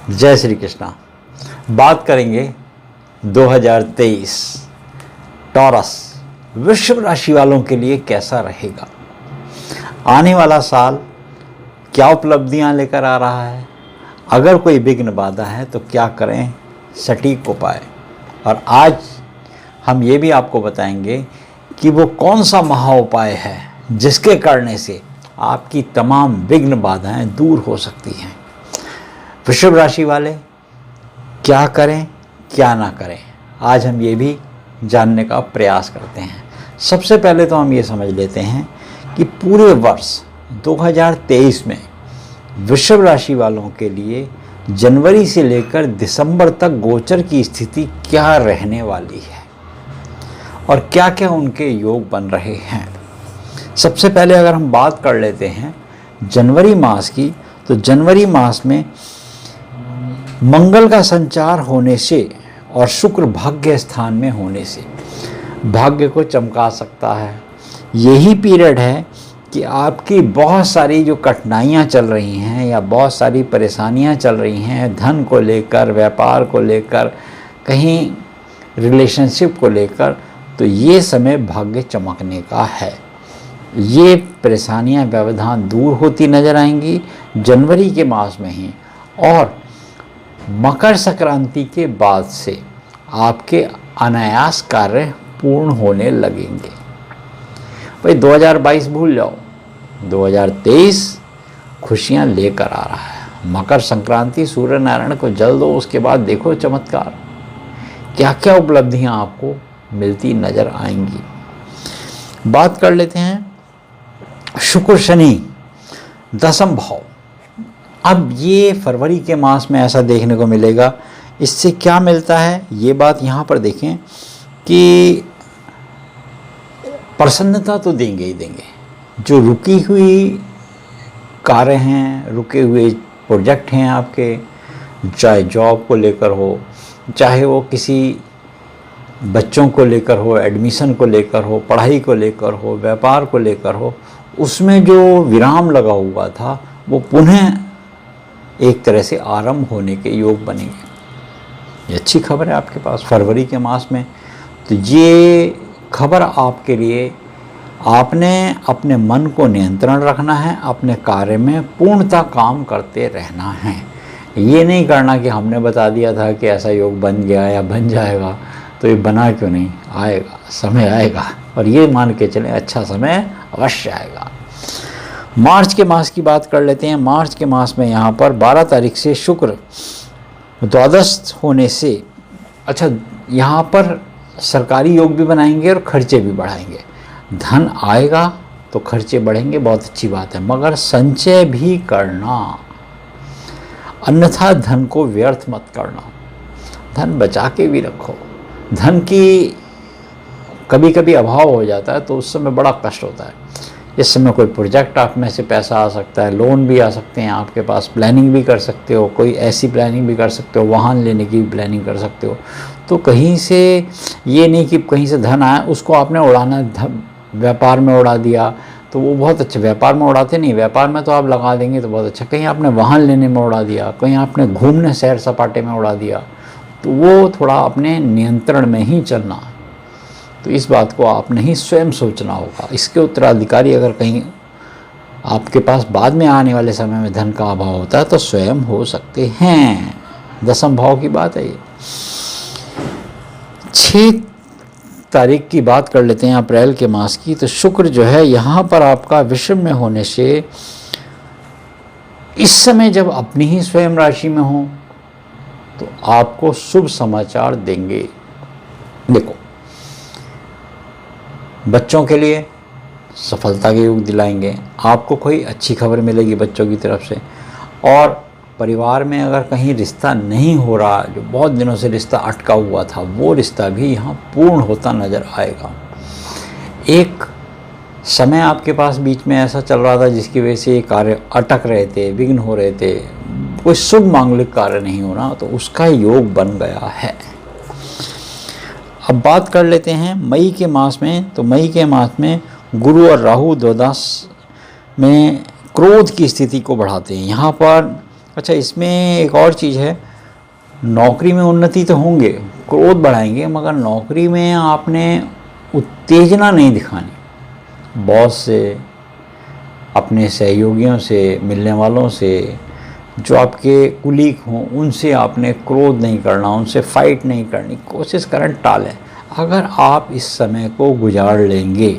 जय श्री कृष्णा। बात करेंगे 2023 टॉरस वृषभ राशि वालों के लिए कैसा रहेगा। आने वाला साल क्या उपलब्धियां लेकर आ रहा है, अगर कोई विघ्न बाधा है तो क्या करें सटीक उपाय। और आज हम ये भी आपको बताएंगे कि वो कौन सा महा उपाय है जिसके करने से आपकी तमाम विघ्न बाधाएं दूर हो सकती हैं। वृषभ राशि वाले क्या करें क्या ना करें, आज हम ये भी जानने का प्रयास करते हैं। सबसे पहले तो हम ये समझ लेते हैं कि पूरे वर्ष 2023 में वृषभ राशि वालों के लिए जनवरी से लेकर दिसंबर तक गोचर की स्थिति क्या रहने वाली है और क्या क्या उनके योग बन रहे हैं। सबसे पहले अगर हम बात कर लेते हैं जनवरी मास की, तो जनवरी मास में मंगल का संचार होने से और शुक्र भाग्य स्थान में होने से भाग्य को चमका सकता है। यही पीरियड है कि आपकी बहुत सारी जो कठिनाइयाँ चल रही हैं या बहुत सारी परेशानियाँ चल रही हैं, धन को लेकर, व्यापार को लेकर, कहीं रिलेशनशिप को लेकर, तो ये समय भाग्य चमकने का है। ये परेशानियाँ व्यवधान दूर होती नज़र आएंगी जनवरी के मास में ही, और मकर संक्रांति के बाद से आपके अनायास कार्य पूर्ण होने लगेंगे। भाई 2022 भूल जाओ, 2023 खुशियां लेकर आ रहा है। मकर संक्रांति सूर्य नारायण को जल दो, उसके बाद देखो चमत्कार, क्या क्या उपलब्धियां आपको मिलती नजर आएंगी। बात कर लेते हैं शुक्र शनि दसम भाव। अब ये फरवरी के मास में ऐसा देखने को मिलेगा। इससे क्या मिलता है ये बात यहाँ पर देखें कि प्रसन्नता तो देंगे ही देंगे। जो रुकी हुई कार्य हैं, रुके हुए प्रोजेक्ट हैं आपके, चाहे जॉब को लेकर हो, चाहे वो किसी बच्चों को लेकर हो, एडमिशन को लेकर हो, पढ़ाई को लेकर हो, व्यापार को लेकर हो, उसमें जो विराम लगा हुआ था वो पुनः एक तरह से आरंभ होने के योग बनेंगे। ये अच्छी खबर है आपके पास फरवरी के मास में। तो ये खबर आपके लिए, आपने अपने मन को नियंत्रण रखना है, अपने कार्य में पूर्णतः काम करते रहना है। ये नहीं करना कि हमने बता दिया था कि ऐसा योग बन गया या बन जाएगा तो ये बना क्यों नहीं, आएगा समय आएगा, और ये मान के चलें अच्छा समय अवश्य आएगा। मार्च के मास की बात कर लेते हैं। मार्च के मास में यहाँ पर 12 तारीख से शुक्र द्वादश होने से, अच्छा यहाँ पर सरकारी योग भी बनाएंगे और खर्चे भी बढ़ाएंगे। धन आएगा तो खर्चे बढ़ेंगे, बहुत अच्छी बात है, मगर संचय भी करना, अन्यथा धन को व्यर्थ मत करना। धन बचा के भी रखो। धन की कभी कभी अभाव हो जाता है तो उस समय बड़ा कष्ट होता है। इस समय कोई प्रोजेक्ट आप में से पैसा आ सकता है, लोन भी आ सकते हैं आपके पास, प्लानिंग भी कर सकते हो, कोई ऐसी प्लानिंग भी कर सकते हो, वाहन लेने की भी प्लानिंग कर सकते हो। तो कहीं से ये नहीं कि कहीं से धन आया उसको आपने उड़ाना, व्यापार में उड़ा दिया तो वो बहुत अच्छा, व्यापार में उड़ाते नहीं, व्यापार में तो आप लगा देंगे तो बहुत अच्छा। कहीं आपने वाहन लेने में उड़ा दिया, कहीं आपने घूमने सैर सपाटे में उड़ा दिया, तो वो थोड़ा अपने नियंत्रण में ही चलना। तो इस बात को आपने ही स्वयं सोचना होगा। इसके उत्तराधिकारी अगर कहीं आपके पास बाद में आने वाले समय में धन का अभाव होता है तो स्वयं हो सकते हैं। दसम भाव की बात है ये। 6 तारीख की बात कर लेते हैं अप्रैल के मास की। तो शुक्र जो है यहाँ पर आपका विषम में होने से, इस समय जब अपनी ही स्वयं राशि में हो तो आपको शुभ समाचार देंगे। देखो, बच्चों के लिए सफलता के योग दिलाएंगे, आपको कोई अच्छी खबर मिलेगी बच्चों की तरफ से। और परिवार में अगर कहीं रिश्ता नहीं हो रहा, जो बहुत दिनों से रिश्ता अटका हुआ था, वो रिश्ता भी यहाँ पूर्ण होता नज़र आएगा। एक समय आपके पास बीच में ऐसा चल रहा था जिसकी वजह से ये कार्य अटक रहे थे, विघ्न हो रहे थे, कोई शुभ मांगलिक कार्य नहीं हो रहा, तो उसका योग बन गया है। अब बात कर लेते हैं मई के मास में। तो मई के मास में गुरु और राहु द्वादश में क्रोध की स्थिति को बढ़ाते हैं। यहाँ पर अच्छा, इसमें एक और चीज़ है, नौकरी में उन्नति तो होंगे, क्रोध बढ़ाएंगे, मगर नौकरी में आपने उत्तेजना नहीं दिखानी। बॉस से, अपने सहयोगियों से, मिलने वालों से, जो आपके कुलीग हों, उनसे आपने क्रोध नहीं करना, उनसे फाइट नहीं करनी, कोशिश करें टालें। अगर आप इस समय को गुजार लेंगे,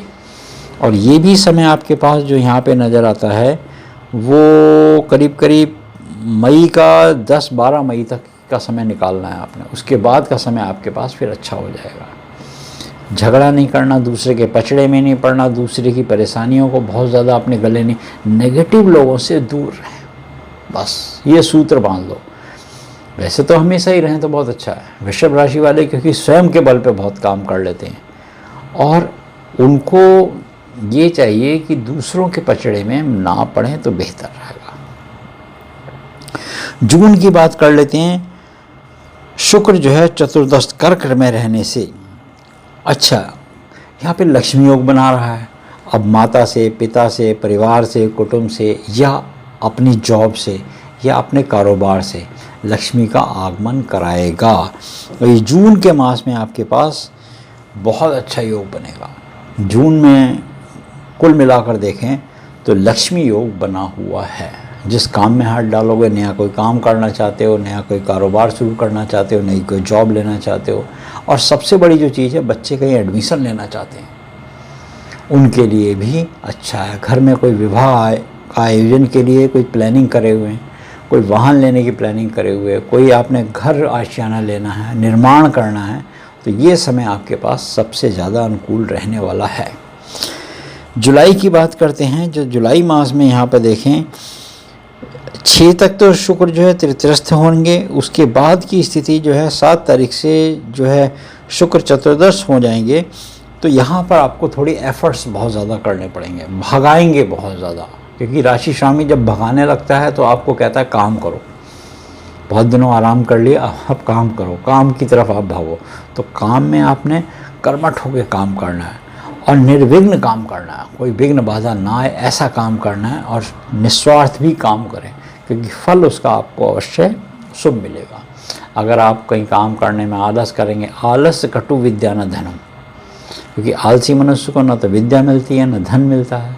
और ये भी समय आपके पास जो यहाँ पे नज़र आता है वो करीब करीब मई का 10-12 मई तक का समय निकालना है आपने, उसके बाद का समय आपके पास फिर अच्छा हो जाएगा। झगड़ा नहीं करना, दूसरे के पचड़े में नहीं पड़ना, दूसरे की परेशानियों को बहुत ज़्यादा अपने गले नहीं, नेगेटिव लोगों से दूर रहें, बस ये सूत्र बांध लो। वैसे तो हमेशा ही रहें तो बहुत अच्छा है। वृषभ राशि वाले क्योंकि स्वयं के बल पे बहुत काम कर लेते हैं, और उनको ये चाहिए कि दूसरों के पचड़े में ना पड़ें तो बेहतर रहेगा। जून की बात कर लेते हैं। शुक्र जो है चतुर्दश कर्क में रहने से अच्छा, यहाँ पे लक्ष्मी योग बना रहा है। अब माता से, पिता से, परिवार से, कुटुंब से, या अपनी जॉब से, या अपने कारोबार से लक्ष्मी का आगमन कराएगा। और ये जून के मास में आपके पास बहुत अच्छा योग बनेगा। जून में कुल मिलाकर देखें तो लक्ष्मी योग बना हुआ है। जिस काम में हाथ डालोगे, नया कोई काम करना चाहते हो, नया कोई कारोबार शुरू करना चाहते हो, नई कोई जॉब लेना चाहते हो, और सबसे बड़ी जो चीज़ है, बच्चे कहीं एडमिशन लेना चाहते हैं, उनके लिए भी अच्छा है। घर में कोई विवाह का आयोजन के लिए कोई प्लानिंग करे हुए हैं, कोई वाहन लेने की प्लानिंग करे हुए, कोई आपने घर आशियाना लेना है, निर्माण करना है, तो ये समय आपके पास सबसे ज़्यादा अनुकूल रहने वाला है। जुलाई की बात करते हैं। जो जुलाई मास में यहाँ पर देखें 6 तक तो शुक्र जो है तृतीयस्थ होंगे। उसके बाद की स्थिति जो है 7 तारीख से जो है शुक्र चतुर्दश हो जाएंगे। तो यहाँ पर आपको थोड़ी एफर्ट्स बहुत ज़्यादा करने पड़ेंगे, भगाएंगे बहुत ज़्यादा, क्योंकि राशि स्वामी जब भगाने लगता है तो आपको कहता है काम करो, बहुत दिनों आराम कर लिया, अब काम करो, काम की तरफ आप भागो। तो काम में आपने कर्मठ होकर काम करना है और निर्विघ्न काम करना है, कोई विघ्न बाधा ना आए ऐसा काम करना है, और निस्वार्थ भी काम करें, क्योंकि फल उसका आपको अवश्य शुभ मिलेगा। अगर आप कहीं काम करने में आलस करेंगे, आलस्य कटु विद्या न धनम, क्योंकि आलसी मनुष्य को न तो विद्या मिलती है न धन मिलता है।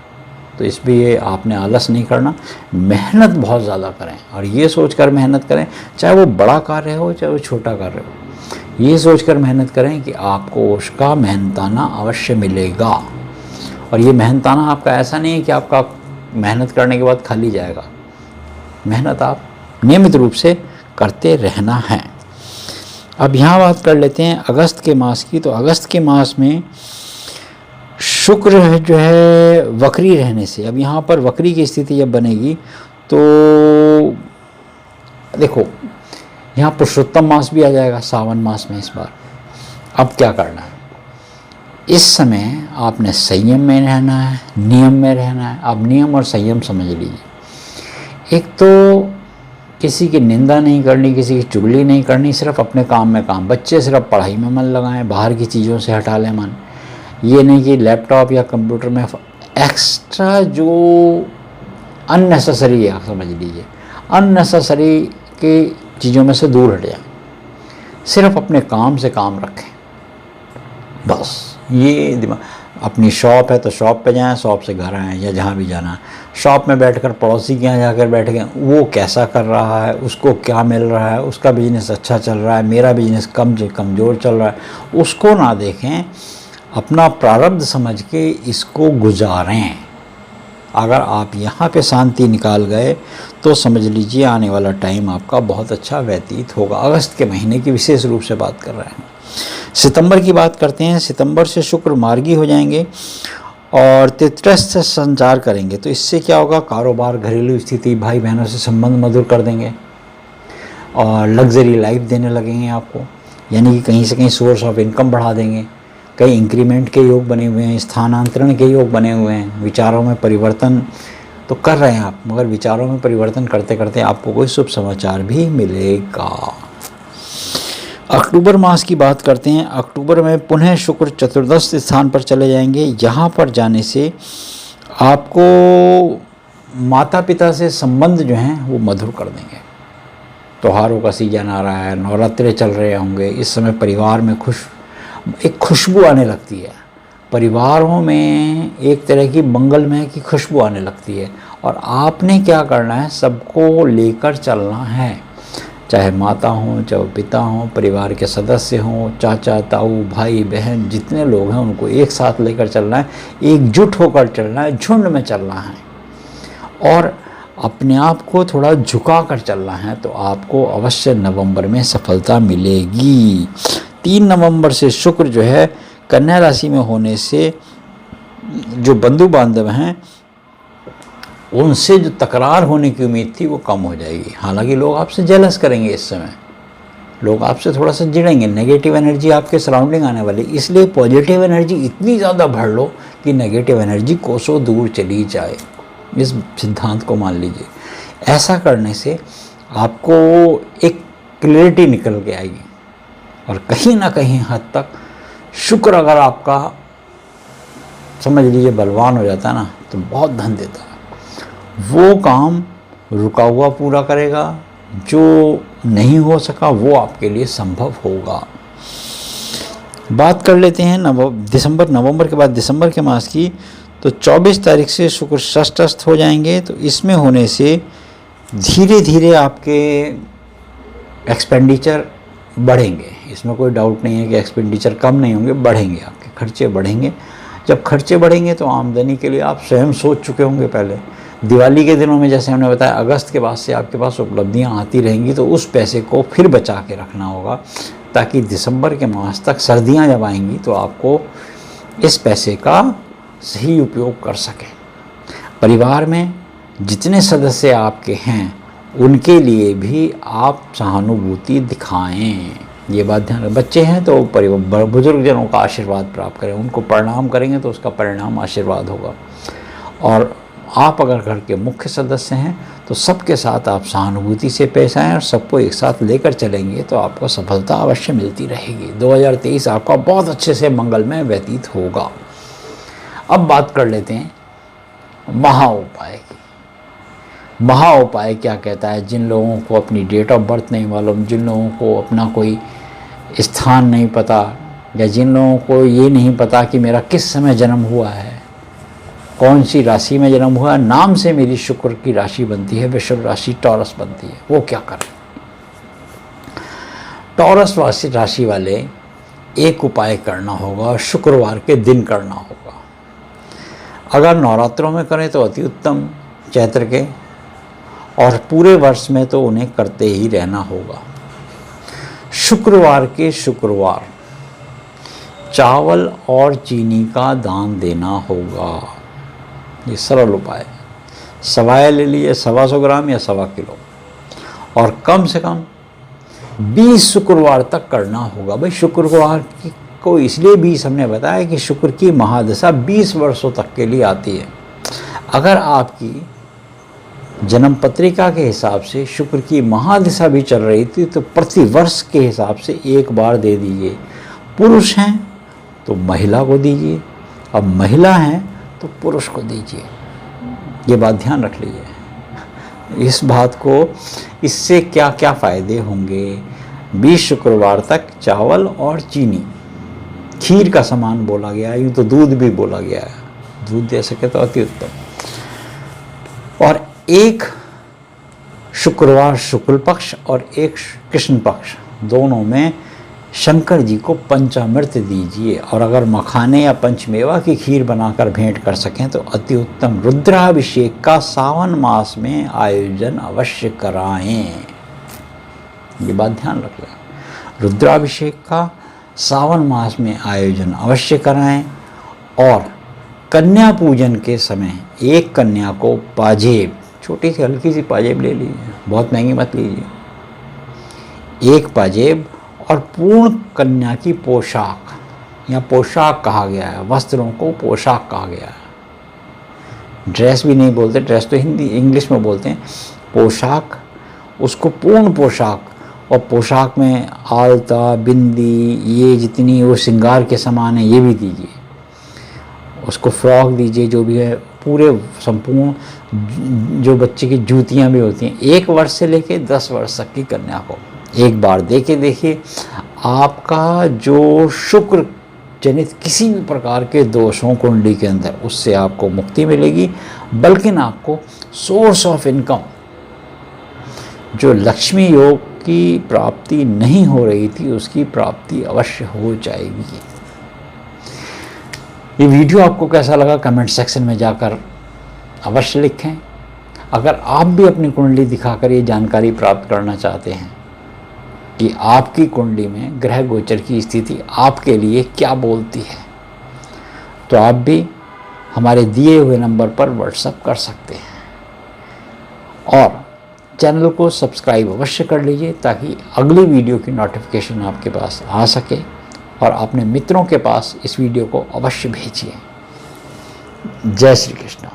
तो इसलिए आपने आलस नहीं करना, मेहनत बहुत ज़्यादा करें, और ये सोचकर मेहनत करें, चाहे वो बड़ा कार्य हो चाहे वो छोटा कार्य हो, ये सोचकर मेहनत करें कि आपको उसका मेहनताना अवश्य मिलेगा। और ये मेहनताना आपका ऐसा नहीं है कि आपका मेहनत करने के बाद खाली जाएगा, मेहनत आप नियमित रूप से करते रहना है। अब यहाँ बात कर लेते हैं अगस्त के मास की। तो अगस्त के मास में शुक्र जो है वक्री रहने से, अब यहाँ पर वक्री की स्थिति जब बनेगी तो देखो यहाँ पुरुषोत्तम मास भी आ जाएगा सावन मास में इस बार। अब क्या करना है, इस समय आपने संयम में रहना है, नियम में रहना है। आप नियम और संयम समझ लीजिए। एक तो किसी की निंदा नहीं करनी, किसी की चुगली नहीं करनी, सिर्फ अपने काम में काम। बच्चे सिर्फ पढ़ाई में मन लगाएं, बाहर की चीज़ों से हटा लें मन। ये नहीं कि लैपटॉप या कंप्यूटर में एक्स्ट्रा जो अननेसेसरी है, समझ लीजिए अननेसेसरी की चीज़ों में से दूर हट जाएं, सिर्फ अपने काम से काम रखें, बस ये दिमाग। अपनी शॉप है तो शॉप पे जाएं, शॉप से घर आएँ या जहाँ भी जाना है। शॉप में बैठकर पड़ोसी के यहाँ जाकर बैठ गए, वो कैसा कर रहा है, उसको क्या मिल रहा है, उसका बिजनेस अच्छा चल रहा है, मेरा बिजनेस कमज़ोर चल रहा है, उसको ना देखें, अपना प्रारब्ध समझ के इसको गुजारें। अगर आप यहाँ पे शांति निकाल गए तो समझ लीजिए आने वाला टाइम आपका बहुत अच्छा व्यतीत होगा। अगस्त के महीने की विशेष रूप से बात कर रहे हैं। सितंबर की बात करते हैं। सितंबर से शुक्र मार्गी हो जाएंगे और तृतीयस्थ से संचार करेंगे। तो इससे क्या होगा, कारोबार, घरेलू स्थिति, भाई बहनों से संबंध मधुर कर देंगे और लग्जरी लाइफ देने लगेंगे आपको, यानी कि कहीं से कहीं सोर्स ऑफ इनकम बढ़ा देंगे। कई इंक्रीमेंट के योग बने हुए हैं, स्थानांतरण के योग बने हुए हैं, विचारों में परिवर्तन तो कर रहे हैं आप, मगर विचारों में परिवर्तन करते करते आपको कोई शुभ समाचार भी मिलेगा। अक्टूबर मास की बात करते हैं। अक्टूबर में पुनः शुक्र चतुर्दश स्थान पर चले जाएंगे। यहाँ पर जाने से आपको माता पिता से संबंध जो हैं वो मधुर कर देंगे। त्योहारों का सीजन आ रहा है, नवरात्रे चल रहे होंगे, इस समय परिवार में एक खुशबू आने लगती है, परिवारों में एक तरह की मंगलमय की खुशबू आने लगती है। और आपने क्या करना है, सबको लेकर चलना है, चाहे माता हों, चाहे पिता हों, परिवार के सदस्य हों, चाचा ताऊ भाई बहन जितने लोग हैं उनको एक साथ लेकर चलना है, एकजुट होकर चलना है, झुंड में चलना है और अपने आप को थोड़ा झुका कर चलना है, तो आपको अवश्य नवंबर में सफलता मिलेगी। 3 नवंबर से शुक्र जो है कन्या राशि में होने से जो बंधु बांधव हैं उनसे जो तकरार होने की उम्मीद थी वो कम हो जाएगी। हालांकि लोग आपसे जेलस करेंगे, इस समय लोग आपसे थोड़ा सा चिढ़ेंगे, नेगेटिव एनर्जी आपके सराउंडिंग आने वाली, इसलिए पॉजिटिव एनर्जी इतनी ज़्यादा भर लो कि नेगेटिव एनर्जी कोसों दूर चली जाए। इस सिद्धांत को मान लीजिए। ऐसा करने से आपको एक क्लैरिटी निकल के आएगी और कहीं ना कहीं हद तक शुक्र अगर आपका समझ लीजिए बलवान हो जाता है ना, तो बहुत धन देता है। वो काम रुका हुआ पूरा करेगा, जो नहीं हो सका वो आपके लिए संभव होगा। बात कर लेते हैं नवंबर के बाद दिसंबर के मास की। तो 24 तारीख से शुक्र षष्ठस्थ हो जाएंगे, तो इसमें होने से धीरे धीरे आपके एक्सपेंडिचर बढ़ेंगे। इसमें कोई डाउट नहीं है कि एक्सपेंडिचर कम नहीं होंगे, बढ़ेंगे, आपके खर्चे बढ़ेंगे। जब खर्चे बढ़ेंगे तो आमदनी के लिए आप स्वयं सोच चुके होंगे पहले। दिवाली के दिनों में जैसे हमने बताया, अगस्त के बाद से आपके पास उपलब्धियां आती रहेंगी, तो उस पैसे को फिर बचा के रखना होगा, ताकि दिसंबर के मास तक सर्दियां जब आएंगी तो आपको इस पैसे का सही उपयोग कर सकें। परिवार में जितने सदस्य आपके हैं उनके लिए भी आप सहानुभूति दिखाएं, ये बात ध्यान रखें। बच्चे हैं तो परिवार बुजुर्ग जनों का आशीर्वाद प्राप्त करें, उनको प्रणाम करेंगे तो उसका परिणाम आशीर्वाद होगा। और आप अगर घर के मुख्य सदस्य हैं तो सबके साथ आप सहानुभूति से पेश आएँ और सबको एक साथ लेकर चलेंगे तो आपको सफलता अवश्य मिलती रहेगी। 2023 आपका बहुत अच्छे से मंगलमय व्यतीत होगा। अब बात कर लेते हैं महा उपाय की। महा उपाय क्या कहता है? जिन लोगों को अपनी डेट ऑफ बर्थ नहीं मालूम, जिन लोगों को अपना कोई स्थान नहीं पता, या जिन लोगों को ये नहीं पता कि मेरा किस समय जन्म हुआ है, कौन सी राशि में जन्म हुआ है, नाम से मेरी शुक्र की राशि बनती है, वृषभ राशि टॉरस बनती है, वो क्या करें? टॉरस राशि वाले एक उपाय करना होगा, शुक्रवार के दिन करना होगा। अगर नवरात्रों में करें तो अति उत्तम, चैत्र के, और पूरे वर्ष में तो उन्हें करते ही रहना होगा। शुक्रवार के शुक्रवार चावल और चीनी का दान देना होगा। ये सरल उपाय। सवाया ले लीजिए, 125 ग्राम या 1.25 किलो, और कम से कम 20 शुक्रवार तक करना होगा। भाई शुक्रवार को इसलिए 20 हमने बताया कि शुक्र की महादशा 20 वर्षों तक के लिए आती है। अगर आपकी जन्म पत्रिका के हिसाब से शुक्र की महादशा भी चल रही थी तो प्रति वर्ष के हिसाब से एक बार दे दीजिए। पुरुष हैं तो महिला को दीजिए, अब महिला हैं तो पुरुष को दीजिए। ये बात ध्यान रख लीजिए इस बात को। इससे क्या क्या फ़ायदे होंगे? 20 शुक्रवार तक चावल और चीनी, खीर का सामान बोला गया है, यूँ तो दूध भी बोला गया है, दूध दे सके तो अति उत्तम। और एक शुक्रवार शुक्ल पक्ष और एक कृष्ण पक्ष, दोनों में शंकर जी को पंचामृत दीजिए। और अगर मखाने या पंचमेवा की खीर बनाकर भेंट कर सकें तो अति उत्तम। रुद्राभिषेक का सावन मास में आयोजन अवश्य कराएं, ये बात ध्यान रख लें। रुद्राभिषेक का सावन मास में आयोजन अवश्य कराएं। और कन्या पूजन के समय एक कन्या को पाजेब, छोटी सी हल्की सी पाजेब ले लीजिए, बहुत महंगी मत लीजिए, एक पाजेब और पूर्ण कन्या की पोशाक, या पोशाक कहा गया है, वस्त्रों को पोशाक कहा गया है। ड्रेस भी नहीं बोलते, ड्रेस तो हिंदी इंग्लिश में बोलते हैं। पोशाक, उसको पूर्ण पोशाक, और पोशाक में आलता, बिंदी, ये जितनी वो श्रृंगार के सामान है ये भी दीजिए। उसको फ्रॉक दीजिए, जो भी है पूरे संपूर्ण जो बच्चे की जूतियाँ भी होती हैं 1 वर्ष से लेके 10 वर्ष तक की कन्या को एक बार देखिए आपका जो शुक्र जनित किसी भी प्रकार के दोषों कुंडली के अंदर उससे आपको मुक्ति मिलेगी, बल्कि आपको सोर्स ऑफ इनकम जो लक्ष्मी योग की प्राप्ति नहीं हो रही थी उसकी प्राप्ति अवश्य हो जाएगी। ये वीडियो आपको कैसा लगा कमेंट सेक्शन में जाकर अवश्य लिखें। अगर आप भी अपनी कुंडली दिखाकर ये जानकारी प्राप्त करना चाहते हैं कि आपकी कुंडली में ग्रह गोचर की स्थिति आपके लिए क्या बोलती है, तो आप भी हमारे दिए हुए नंबर पर व्हाट्सएप कर सकते हैं और चैनल को सब्सक्राइब अवश्य कर लीजिए ताकि अगली वीडियो की नोटिफिकेशन आपके पास आ सके और अपने मित्रों के पास इस वीडियो को अवश्य भेजिए। जय श्री कृष्ण।